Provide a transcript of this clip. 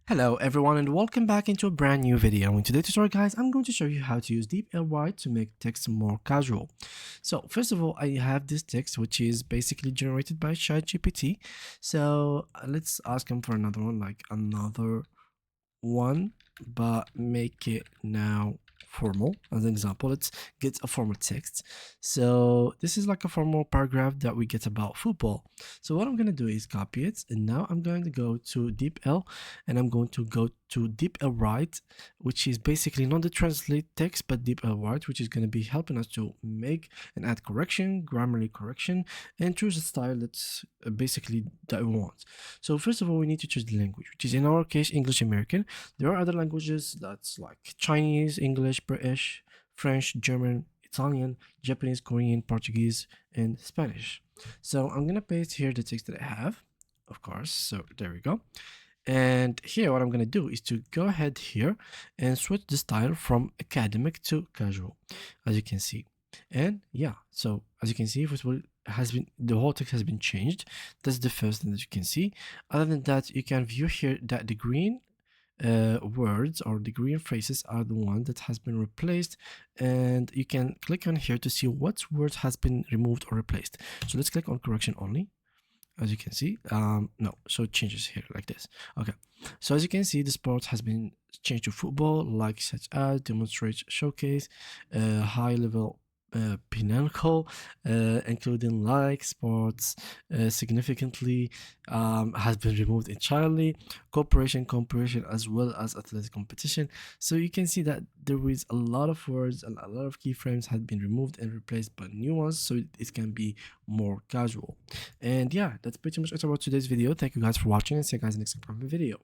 Hello everyone and welcome back into a brand new video. In today's tutorial guys, I'm going to show you how to use Deepl to make text more casual. So first of all, I have this text which is basically generated by ChatGPT. So let's ask him for another one, like another one, but make it now formal. As an example, let's get a formal text. So this is like a formal paragraph that we get about football. So what I'm going to do is copy it, and now I'm going to go to Deepl and I'm going to go to Deepl, which is basically not the translate text but Deepl, which is going to be helping us to make and add correction, grammarly correction, and choose a style that's basically that we want. So first of all, we need to choose the language, which is in our case English American. There are other languages that's like Chinese, English, British, French, German, Italian, Japanese, Korean, Portuguese, and Spanish. So I'm gonna paste here the text that I have, of course. So there we go. And here what I'm gonna do is to go ahead here and switch the style from academic to casual, as you can see. And yeah, so as you can see, first of all, the whole text has been changed. That's the first thing that you can see. Other than that, you can view here that the green words or the green phrases are the one that has been replaced, and you can click on here to see what word has been removed or replaced. So let's click on correction only. As you can see, no, so it changes here like this. Okay, so as you can see, the sport has been changed to football, like such as demonstrate, showcase, high level, pinnacle, including like sports, significantly, has been removed entirely, cooperation, comparison, as well as athletic competition. So you can see that there is a lot of words and a lot of keyframes had been removed and replaced by new ones, so it can be more casual. And yeah, that's pretty much it about today's video. Thank you guys for watching, and see you guys in the next video.